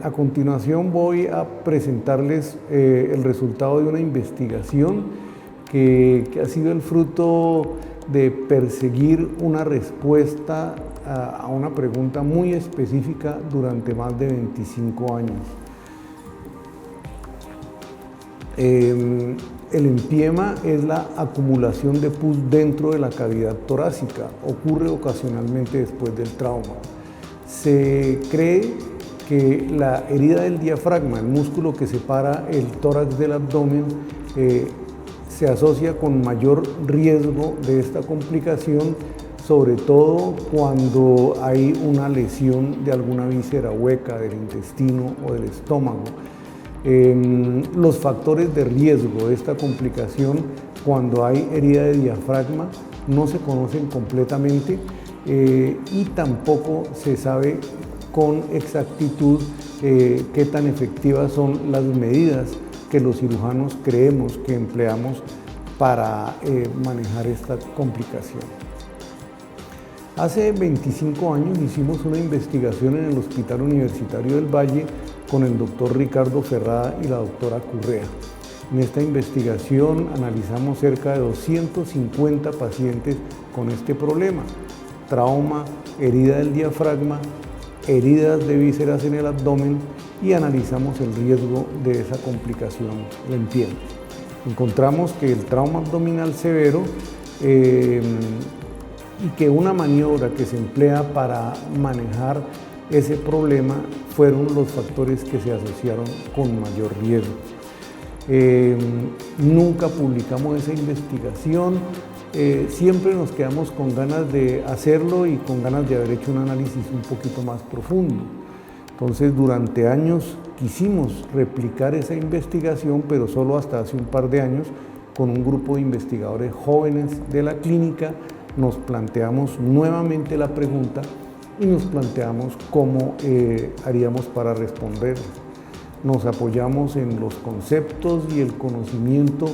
A continuación voy a presentarles el resultado de una investigación que ha sido el fruto de perseguir una respuesta a una pregunta muy específica durante más de 25 años. El empiema es la acumulación de pus dentro de la cavidad torácica, ocurre ocasionalmente después del trauma. Se cree que la herida del diafragma, el músculo que separa el tórax del abdomen, se asocia con mayor riesgo de esta complicación, sobre todo cuando hay una lesión de alguna víscera hueca del intestino o del estómago. Los factores de riesgo de esta complicación cuando hay herida de diafragma no se conocen completamente y tampoco se sabe con exactitud qué tan efectivas son las medidas que los cirujanos creemos que empleamos para manejar esta complicación. Hace 25 años hicimos una investigación en el Hospital Universitario del Valle con el doctor Ricardo Ferrada y la doctora Currea. En esta investigación analizamos cerca de 250 pacientes con este problema: trauma, herida del diafragma, heridas de vísceras en el abdomen, y analizamos el riesgo de esa complicación, el empiema. Encontramos que el trauma abdominal severo y que una maniobra que se emplea para manejar ese problema fueron los factores que se asociaron con mayor riesgo. Nunca publicamos esa investigación, siempre nos quedamos con ganas de hacerlo y con ganas de haber hecho un análisis un poquito más profundo. Entonces, durante años quisimos replicar esa investigación, pero solo hasta hace un par de años, con un grupo de investigadores jóvenes de la clínica, nos planteamos nuevamente la pregunta y nos planteamos cómo haríamos para responder. Nos apoyamos en los conceptos y el conocimiento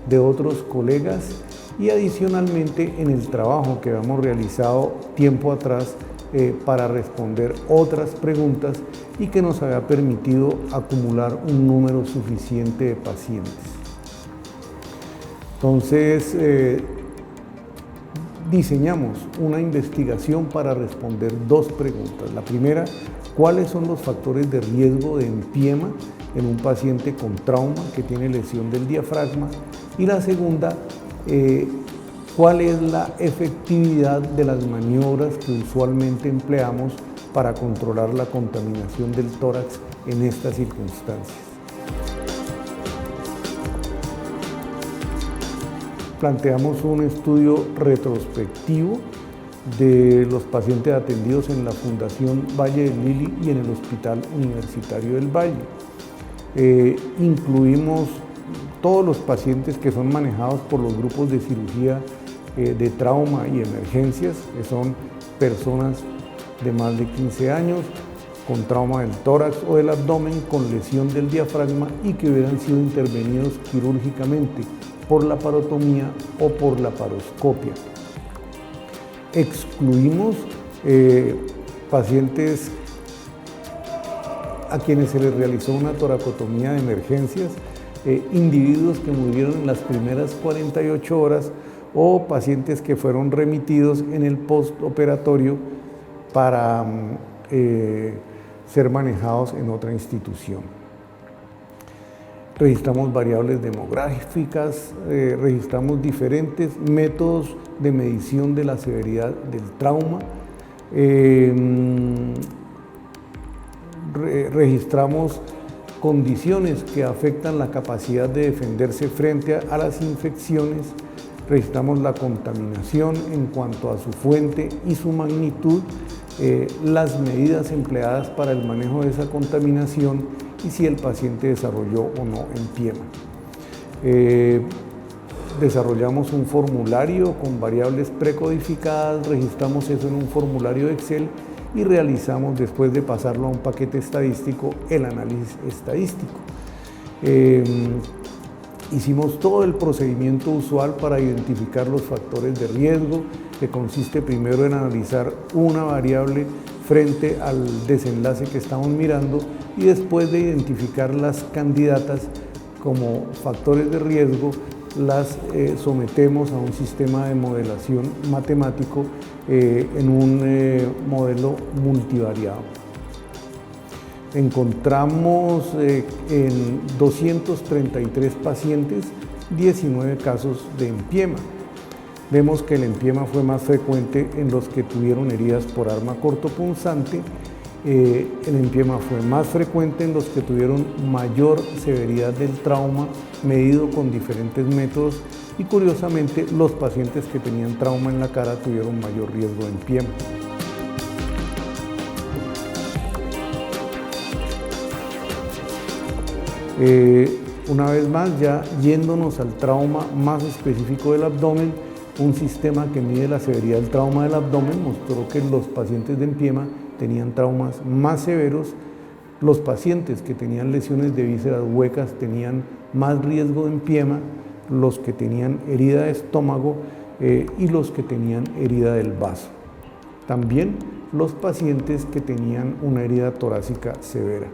de otros colegas y adicionalmente en el trabajo que habíamos realizado tiempo atrás para responder otras preguntas y que nos había permitido acumular un número suficiente de pacientes. Entonces, diseñamos una investigación para responder dos preguntas. La primera, ¿cuáles son los factores de riesgo de empiema en un paciente con trauma que tiene lesión del diafragma? Y la segunda, ¿cuál es la efectividad de las maniobras que usualmente empleamos para controlar la contaminación del tórax en estas circunstancias? Planteamos un estudio retrospectivo de los pacientes atendidos en la Fundación Valle del Lili y en el Hospital Universitario del Valle. Incluimos todos los pacientes que son manejados por los grupos de cirugía de trauma y emergencias, que son personas de más de 15 años con trauma del tórax o del abdomen, con lesión del diafragma y que hubieran sido intervenidos quirúrgicamente por la parotomía o por la paroscopia. Excluimos pacientes a quienes se les realizó una toracotomía de emergencias, individuos que murieron en las primeras 48 horas o pacientes que fueron remitidos en el postoperatorio para ser manejados en otra institución. Registramos variables demográficas, registramos diferentes métodos de medición de la severidad del trauma, registramos condiciones que afectan la capacidad de defenderse frente a las infecciones, registramos la contaminación en cuanto a su fuente y su magnitud, las medidas empleadas para el manejo de esa contaminación y si el paciente desarrolló o no empiema. Desarrollamos un formulario con variables precodificadas, registramos eso en un formulario de Excel y realizamos, después de pasarlo a un paquete estadístico, el análisis estadístico. Hicimos todo el procedimiento usual para identificar los factores de riesgo, que consiste primero en analizar una variable frente al desenlace que estamos mirando, y después de identificar las candidatas como factores de riesgo, las sometemos a un sistema de modelación matemático en un modelo multivariado. Encontramos en 233 pacientes 19 casos de empiema. Vemos que el empiema fue más frecuente en los que tuvieron heridas por arma cortopunzante. El empiema fue más frecuente en los que tuvieron mayor severidad del trauma, medido con diferentes métodos, y curiosamente los pacientes que tenían trauma en la cara tuvieron mayor riesgo de empiema. Una vez más, ya yéndonos al trauma más específico del abdomen, un sistema que mide la severidad del trauma del abdomen mostró que los pacientes de empiema tenían traumas más severos. Los pacientes que tenían lesiones de vísceras huecas tenían más riesgo de empiema, los que tenían herida de estómago y los que tenían herida del vaso. También los pacientes que tenían una herida torácica severa.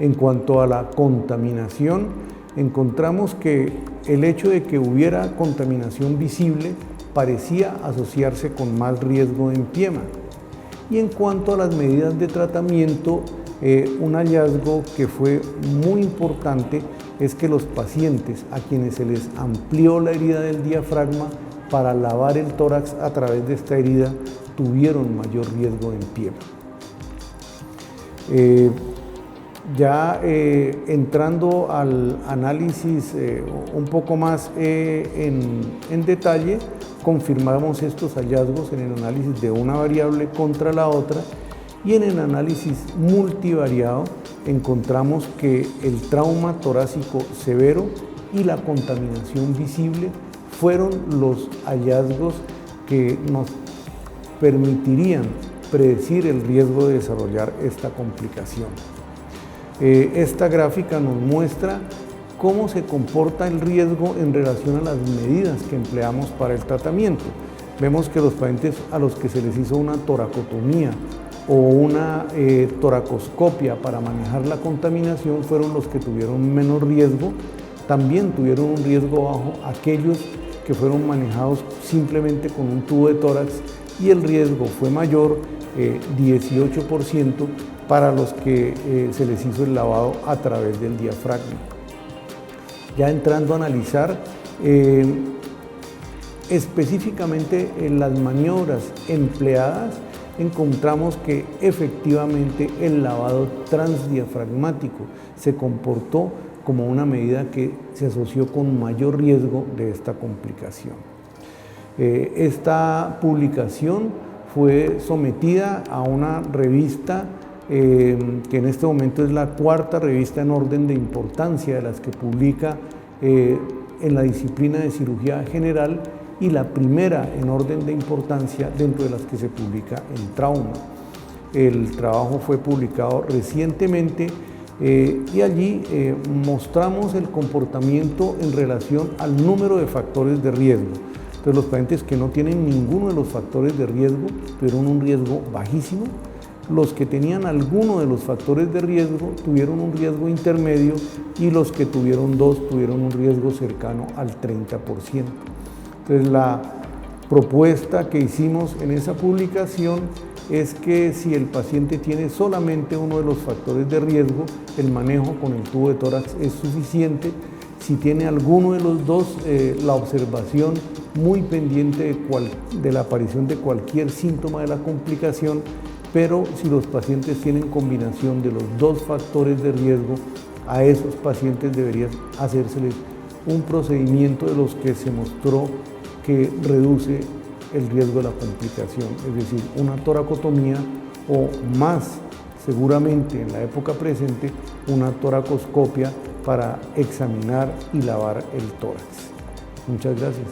En cuanto a la contaminación, encontramos que el hecho de que hubiera contaminación visible parecía asociarse con más riesgo de empiema. Y en cuanto a las medidas de tratamiento, un hallazgo que fue muy importante es que los pacientes a quienes se les amplió la herida del diafragma para lavar el tórax a través de esta herida tuvieron mayor riesgo de empiema. Ya entrando al análisis un poco más en detalle, confirmamos estos hallazgos en el análisis de una variable contra la otra, y en el análisis multivariado encontramos que el trauma torácico severo y la contaminación visible fueron los hallazgos que nos permitirían predecir el riesgo de desarrollar esta complicación. Esta gráfica nos muestra cómo se comporta el riesgo en relación a las medidas que empleamos para el tratamiento. Vemos que los pacientes a los que se les hizo una toracotomía o una toracoscopia para manejar la contaminación fueron los que tuvieron menos riesgo. También tuvieron un riesgo bajo aquellos que fueron manejados simplemente con un tubo de tórax, y el riesgo fue mayor, 18%, para los que se les hizo el lavado a través del diafragma. Ya entrando a analizar específicamente en las maniobras empleadas, encontramos que efectivamente el lavado transdiafragmático se comportó como una medida que se asoció con mayor riesgo de esta complicación. Esta publicación fue sometida a una revista que en este momento es la cuarta revista en orden de importancia de las que publica en la disciplina de cirugía general, y la primera en orden de importancia dentro de las que se publica en trauma. El trabajo fue publicado recientemente y allí mostramos el comportamiento en relación al número de factores de riesgo. Entonces, los pacientes que no tienen ninguno de los factores de riesgo tuvieron un riesgo bajísimo. Los que tenían alguno de los factores de riesgo tuvieron un riesgo intermedio, y los que tuvieron dos tuvieron un riesgo cercano al 30%. Entonces, la propuesta que hicimos en esa publicación es que si el paciente tiene solamente uno de los factores de riesgo, el manejo con el tubo de tórax es suficiente. Si tiene alguno de los dos, la observación muy pendiente de la aparición de cualquier síntoma de la complicación, pero si los pacientes tienen combinación de los dos factores de riesgo, a esos pacientes debería hacérseles un procedimiento de los que se mostró que reduce el riesgo de la complicación, es decir, una toracotomía o más, seguramente en la época presente, una toracoscopia para examinar y lavar el tórax. Muchas gracias.